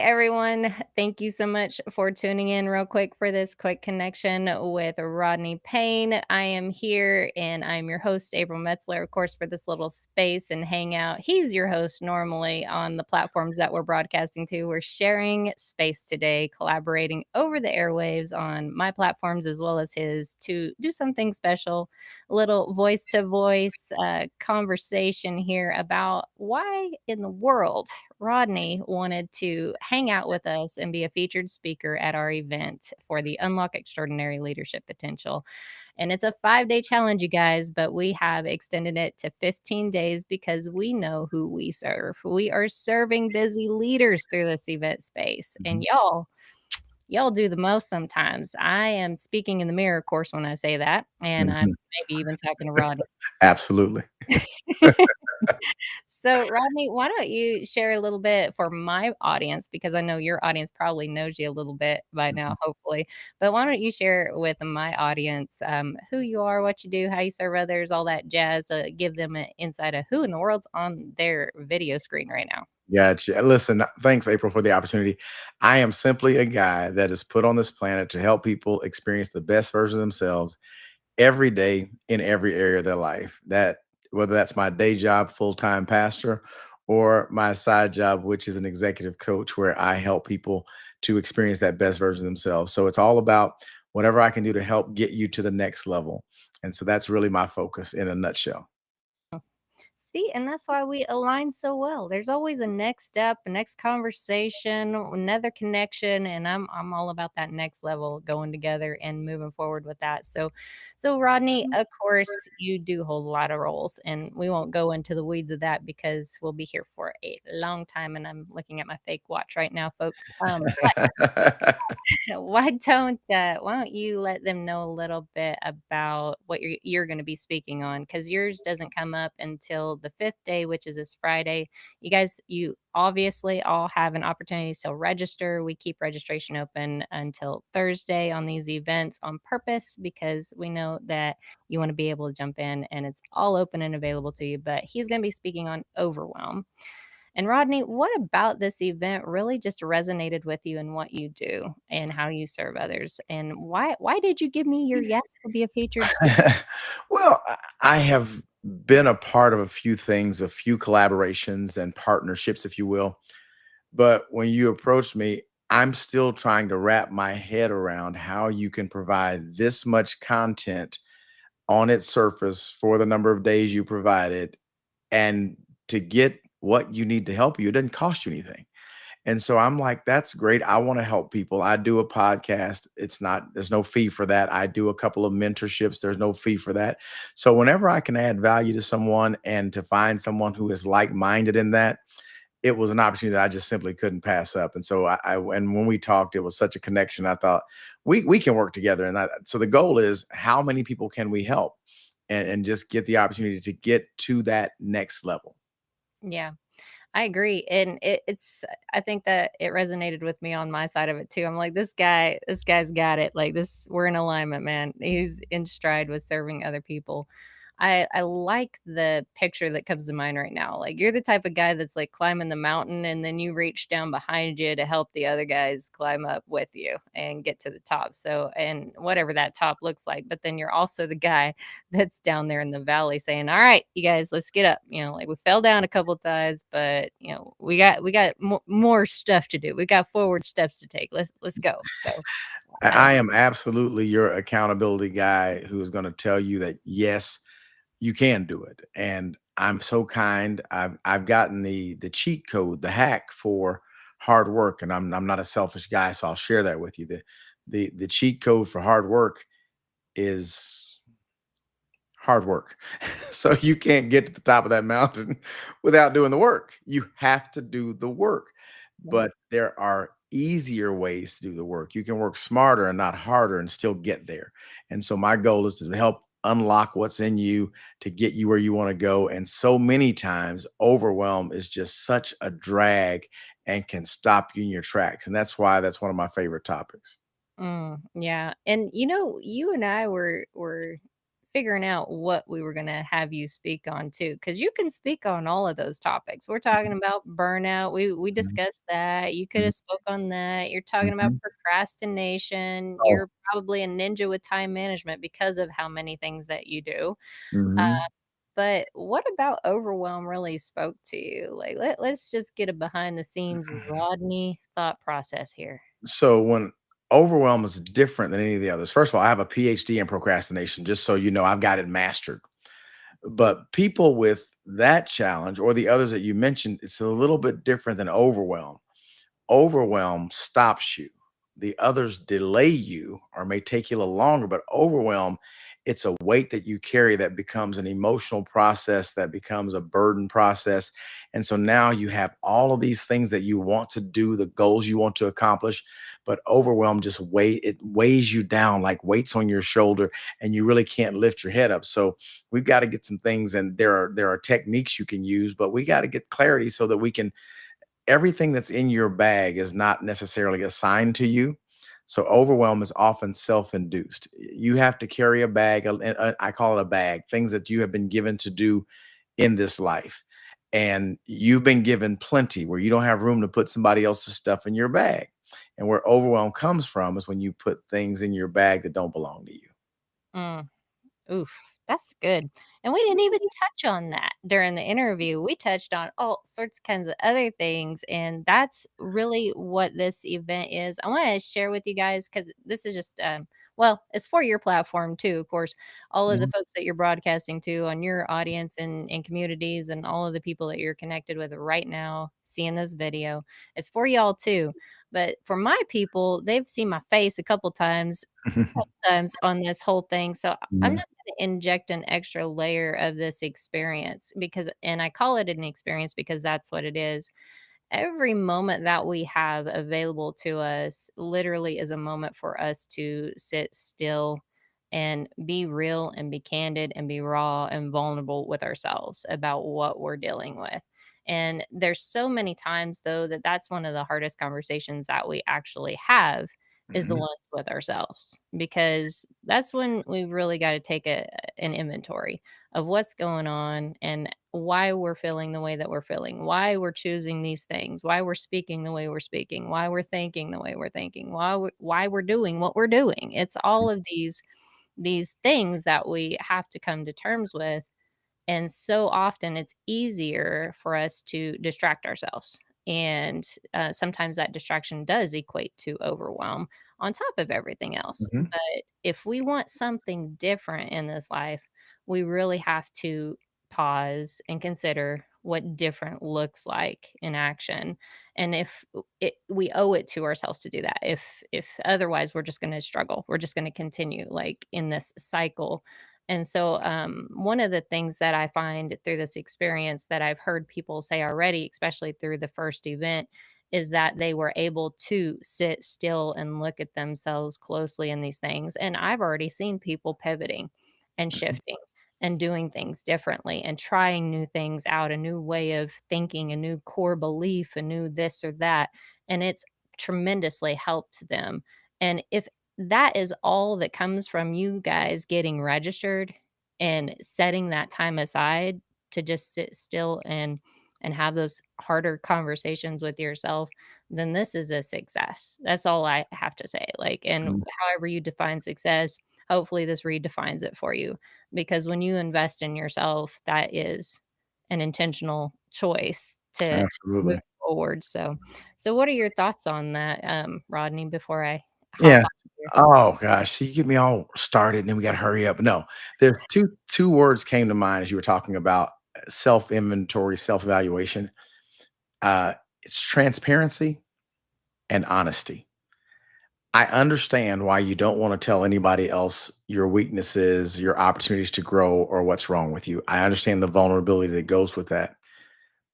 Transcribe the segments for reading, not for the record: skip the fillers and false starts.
Everyone, thank you so much for tuning in real quick for this quick connection with Rodney Payne. I am here and I'm your host, April Metzler, of course, for this little space and hangout. He's your host normally on the platforms that we're broadcasting to. We're sharing space today, collaborating over the airwaves on my platforms as well as his to do something special, a little voice to voice conversation here about why in the world Rodney wanted to hang out with us and be a featured speaker at our event for the Unlock Extraordinary Leadership Potential. And it's a 5-day challenge, you guys, but we have extended it to 15 days because we know who we serve. We are serving busy leaders through this event space. And Mhm. y'all do the most sometimes. I am speaking in the mirror, of course, when I say that. And I'm Mhm. maybe even talking to Rodney. Absolutely. So, Rodney, why don't you share a little bit for my audience, because I know your audience probably knows you a little bit by now, Mhm. hopefully. But why don't you share with my audience who you are, what you do, how you serve others, all that jazz, give them an insight of who in the world's on their video screen right now. Gotcha. Listen, thanks, April, for the opportunity. I am simply a guy that is put on this planet to help people experience the best version of themselves every day in every area of their life. That whether that's my day job, full-time pastor, or my side job, which is an executive coach, where I help people to experience that best version of themselves. So it's all about whatever I can do to help get you to the next level. And so that's really my focus in a nutshell. See, and that's why we align so well. There's always a next step, a next conversation, another connection, and I'm all about that next level going together and moving forward with that. So Rodney, of course, you do hold a lot of roles, and we won't go into the weeds of that because we'll be here for a long time. And I'm looking at my fake watch right now, folks. Why don't you let them know a little bit about what you're going to be speaking on, because yours doesn't come up until the 5th day, which is this Friday. You guys, you obviously all have an opportunity to register. We keep registration open until Thursday on these events on purpose because we know that you want to be able to jump in and it's all open and available to you. But he's going to be speaking on overwhelm. And Rodney, what about this event really just resonated with you and what you do and how you serve others? And why did you give me your yes to be a featured speaker? Well, I have been a part of a few things, a few collaborations and partnerships, if you will. But when you approached me, I'm still trying to wrap my head around how you can provide this much content on its surface for the number of days you provided and to get what you need to help you. It doesn't cost you anything. And so I'm like, that's great. I want to help people. I do a podcast. It's not, there's no fee for that. I do a couple of mentorships. There's no fee for that. So whenever I can add value to someone and to find someone who is like-minded in that, it was an opportunity that I just simply couldn't pass up. And so and when we talked, it was such a connection. I thought we can work together. So the goal is how many people can we help and just get the opportunity to get to that next level. Yeah. I agree, and it's I think that it resonated with me on my side of it too. I'm like, this guy's got it. Like this, we're in alignment, man. He's in stride with serving other people. I like the picture that comes to mind right now. Like you're the type of guy that's like climbing the mountain, and then you reach down behind you to help the other guys climb up with you and get to the top. So, and whatever that top looks like, but then you're also the guy that's down there in the valley saying, "All right, you guys, let's get up." Like we fell down a couple times, but we got more stuff to do. We got forward steps to take. Let's go. So I I am absolutely your accountability guy who is going to tell you that yes, you can do it. And I'm so kind. I've gotten the cheat code, the hack for hard work, and I'm not a selfish guy, so I'll share that with you. The cheat code for hard work is hard work. So you can't get to the top of that mountain without doing the work. You have to do the work. yeah. But there are easier ways to do the work. You can work smarter and not harder and still get there. And so my goal is to help unlock what's in you to get you where you want to go. And so many times overwhelm is just such a drag and can stop you in your tracks. And that's why that's one of my favorite topics. Yeah. And you and I were figuring out what we were gonna have you speak on too, because you can speak on all of those topics. We're talking about burnout, we Mhm, discussed that, you coulda mhm, spoke on that, you're talking about mhm. procrastination, Oh, you're probably a ninja with time management because of how many things that you do. mhm. But what about overwhelm really spoke to you? Like, let's just get a behind the scenes Rodney thought process here. So when overwhelm is different than any of the others. First of all, I have a PhD in procrastination, just so you know, I've got it mastered. But people with that challenge or the others that you mentioned, it's a little bit different than overwhelm. Overwhelm stops you. The others delay you or may take you a little longer, but overwhelm, it's a weight that you carry that becomes an emotional process, that becomes a burden process. And so now you have all of these things that you want to do, the goals you want to accomplish, but overwhelm just it weighs you down like weights on your shoulder, and you really can't lift your head up. So we've got to get some things, and there are techniques you can use, but we got to get clarity so that we can everything that's in your bag is not necessarily assigned to you. So overwhelm is often self-induced. You have to carry a bag, I call it a bag, things that you have been given to do in this life. And you've been given plenty where you don't have room to put somebody else's stuff in your bag. And where overwhelm comes from is when you put things in your bag that don't belong to you. Mm. Oof, that's good. And we didn't even touch on that during the interview. We touched on all sorts of kinds of other things, and that's really what this event is. I want to share with you guys because this is just, well, it's for your platform too, of course. All of the Mhm, folks that you're broadcasting to on your audience and communities, and all of the people that you're connected with right now seeing this video, it's for y'all too. But for my people, they've seen my face a couple times on this whole thing. So I'm mhm, just gonna inject an extra layer of this experience because and I call it an experience because that's what it is. Every moment that we have available to us literally is a moment for us to sit still and be real and be candid and be raw and vulnerable with ourselves about what we're dealing with. And there's so many times though that that's one of the hardest conversations that we actually have is the mhm, ones with ourselves because that's when we really got to take an inventory of what's going on and why we're feeling the way that we're feeling, why we're choosing these things, why we're speaking the way we're speaking, why we're thinking the way we're thinking, why we're doing what we're doing. It's all of these things that we have to come to terms with, and so often it's easier for us to distract ourselves. And sometimes that distraction does equate to overwhelm on top of everything else. mhm, But if we want something different in this life, we really have to pause and consider what different looks like in action. And if we owe it to ourselves to do that, if otherwise we're just going to struggle, we're just going to continue like in this cycle. And so, one of the things that I find through this experience that I've heard people say already, especially through the first event, is that they were able to sit still and look at themselves closely in these things. And I've already seen people pivoting and mhm, shifting and doing things differently and trying new things out, a new way of thinking, a new core belief, a new this or that. And it's tremendously helped them. And if that is all that comes from you guys getting registered and setting that time aside to just sit still and have those harder conversations with yourself, then this is a success. That's all I have to say. Like, and mhm. however you define success, hopefully this redefines it for you. Because when you invest in yourself, that is an intentional choice to move Absolutely. forward. So what are your thoughts on that, Rodney, before I hop Yeah. off here? Oh gosh, see, you get me all started, and then we got to hurry up. No, there's two words came to mind as you were talking about self inventory, self evaluation. It's transparency and honesty. I understand why you don't want to tell anybody else your weaknesses, your opportunities to grow, or what's wrong with you. I understand the vulnerability that goes with that.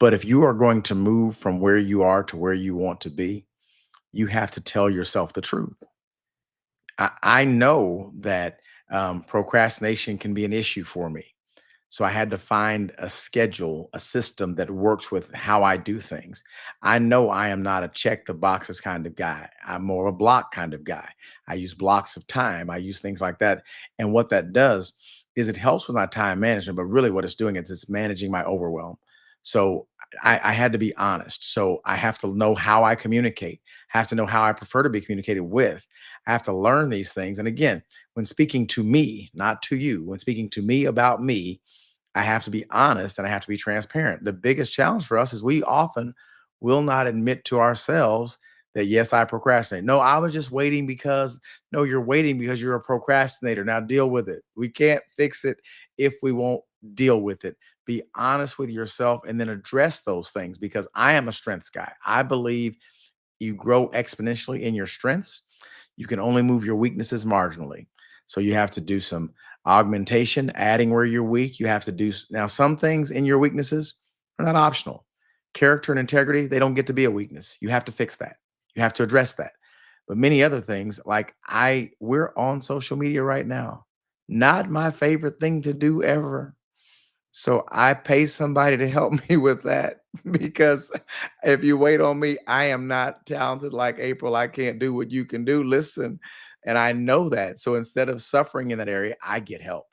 But if you are going to move from where you are to where you want to be, you have to tell yourself the truth. I know that procrastination can be an issue for me. So I had to find a schedule, a system that works with how I do things. I know I am not a check the boxes kind of guy. I'm more of a block kind of guy. I use blocks of time. I use things like that. And what that does is it helps with my time management, but really what it's doing is it's managing my overwhelm. So I had to be honest. So I have to know how I communicate, have to know how I prefer to be communicated with. I have to learn these things. And again, when speaking to me, not to you, when speaking to me about me, I have to be honest and I have to be transparent. The biggest challenge for us is we often will not admit to ourselves that, yes, I procrastinate. No, I was just waiting because, no, you're waiting because you're a procrastinator. Now deal with it. We can't fix it if we won't deal with it. Be honest with yourself and then address those things because I am a strengths guy. I believe you grow exponentially in your strengths. You can only move your weaknesses marginally. So you have to do some augmentation, adding where you're weak. You have to do now some things in your weaknesses are not optional. Character and integrity, they don't get to be a weakness. You have to fix that. You have to address that. But many other things, like we're on social media right now. Not my favorite thing to do ever. So I pay somebody to help me with that because if you wait on me, I am not talented like April. I can't do what you can do. Listen, and I know that. So instead of suffering in that area, I get help.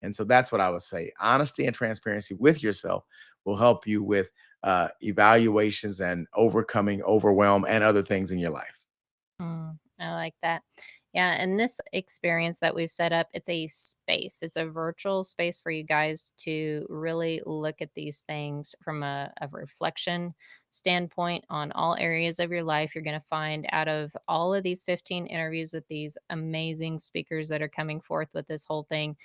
And so that's what I would say. Honesty and transparency with yourself will help you with evaluations and overcoming overwhelm and other things in your life. I like that. Yeah, and this experience that we've set up, it's a space. It's a virtual space for you guys to really look at these things from a reflection standpoint on all areas of your life. You're going to find out of all of these 15 interviews with these amazing speakers that are coming forth with this whole thing,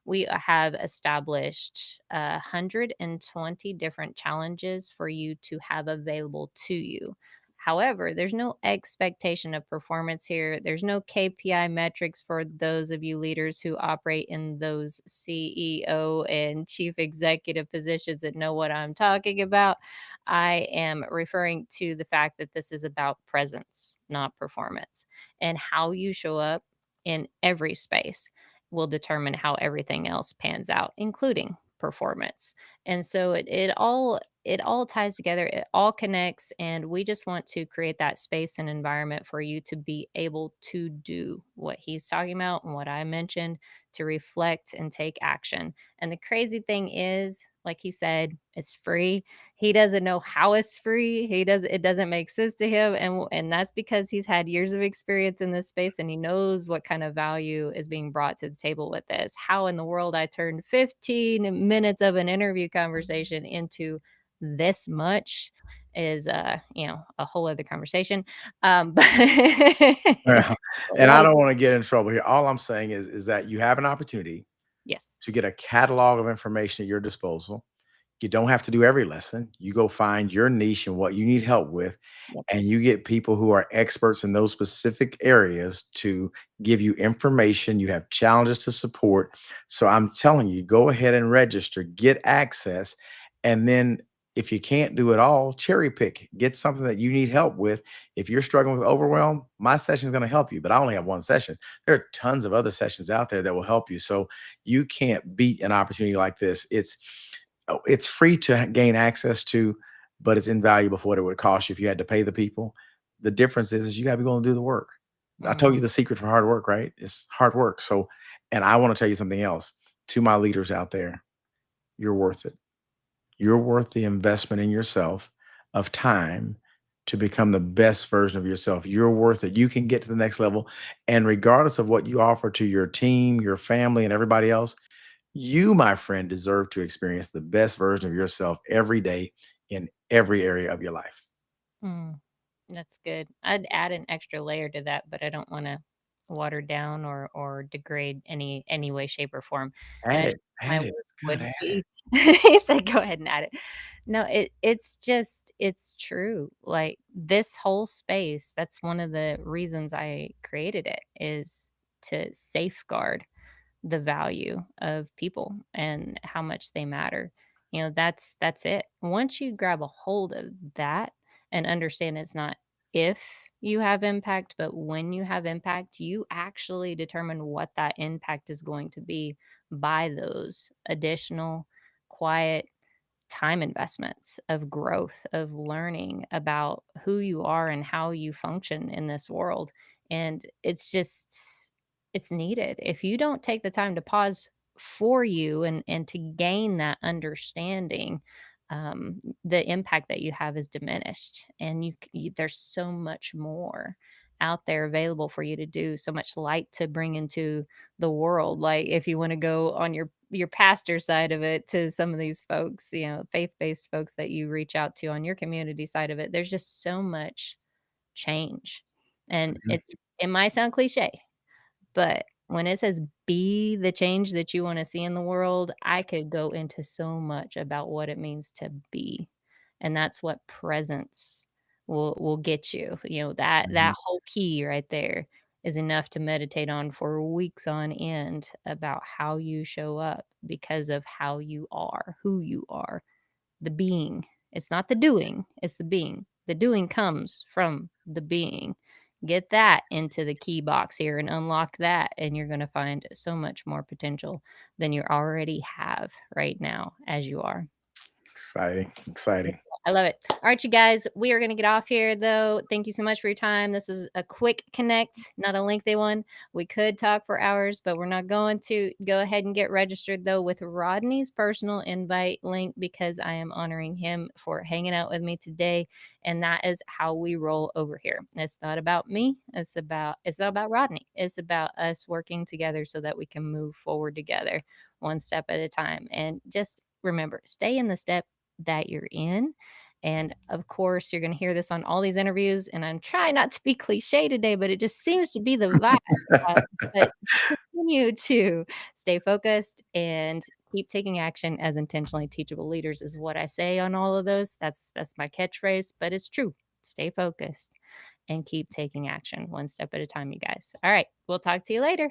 we have established 120 different challenges for you to have available to you. However, there's no expectation of performance here. There's no KPI metrics for those of you leaders who operate in those CEO and chief executive positions that know what I'm talking about. I am referring to the fact that this is about presence, not performance, and how you show up in every space will determine how everything else pans out, including performance. And so it all ties together, it all connects, and we just want to create that space and environment for you to be able to do what he's talking about and what I mentioned, to reflect and take action. And the crazy thing is, like he said, it's free. He doesn't know how it's free. It doesn't make sense to him, and that's because he's had years of experience in this space and he knows what kind of value is being brought to the table with this. How in the world I turned 15 minutes of an interview conversation into this much is, a whole other conversation. But Yeah. And I like don't want to get in trouble here. All I'm saying is that you have an opportunity yes. to get a catalog of information at your disposal. You don't have to do every lesson. You go find your niche and what you need help with, Yep. and you get people who are experts in those specific areas to give you information. You have challenges to support. So I'm telling you, go ahead and register, get access, and then if you can't do it all, cherry pick, get something that you need help with. If you're struggling with overwhelm, my session is going to help you, but I only have one session. There are tons of other sessions out there that will help you. So you can't beat an opportunity like this. It's free to gain access to, but it's invaluable for what it would cost you if you had to pay the people. The difference is you got to be willing to do the work. I told Mhm, you the secret for hard work, right? It's hard work. So, and I want to tell you something else to my leaders out there. You're worth it. You're worth the investment in yourself of time to become the best version of yourself. You're worth it. You can get to the next level. And regardless of what you offer to your team, your family, and everybody else, you, my friend, deserve to experience the best version of yourself every day in every area of your life. mm. That's good. I'd add an extra layer to that, but I don't wanna water down or degrade any way, shape, or form, and Add I it. my Add it. words It's good. wouldn't Add it. be he said, "Go ahead and add it." No, it's just it's true. Like, this whole space, that's one of the reasons I created it, is to safeguard the value of people and how much they matter. That's it. Once you grab a hold of that and understand it's not if you have impact, but when you have impact, you actually determine what that impact is going to be by those additional quiet time investments of growth, of learning about who you are and how you function in this world. And it's needed. If you don't take the time to pause for you and to gain that understanding, the impact that you have is diminished, and there's so much more out there available for you to do, so much light to bring into the world. Like, if you want to go on your pastor side of it to some of these folks, faith-based folks that you reach out to on your community side of it, there's just so much change. And Mhm. it might sound cliche, but when it says be the change that you wanna see in the world, I could go into so much about what it means to be, and that's what presence will get you. That Mhm. whole key right there is enough to meditate on for weeks on end about how you show up because of how you are, who you are. The being. It's not the doing, it's the being. The doing comes from the being. Get that into the key box here and unlock that, and you're gonna find so much more potential than you already have right now as you are. Exciting, Yeah, exciting. I love it. All right, you guys, we are going to get off here though. Thank you so much for your time. This is a quick connect, not a lengthy one. We could talk for hours, but we're not going to. Go ahead and get registered though with Rodney's personal invite link because I am honoring him for hanging out with me today. And that is how we roll over here. It's not about me. It's not about Rodney. It's about us working together so that we can move forward together one step at a time. And just remember, stay in the step that you're in. And of course, you're going to hear this on all these interviews. And I'm trying not to be cliche today, but it just seems to be the vibe. Uh, but continue to stay focused and keep taking action as intentionally teachable leaders is what I say on all of those. That's my catchphrase, but it's true. Stay focused and keep taking action one step at a time, you guys. All right. We'll talk to you later.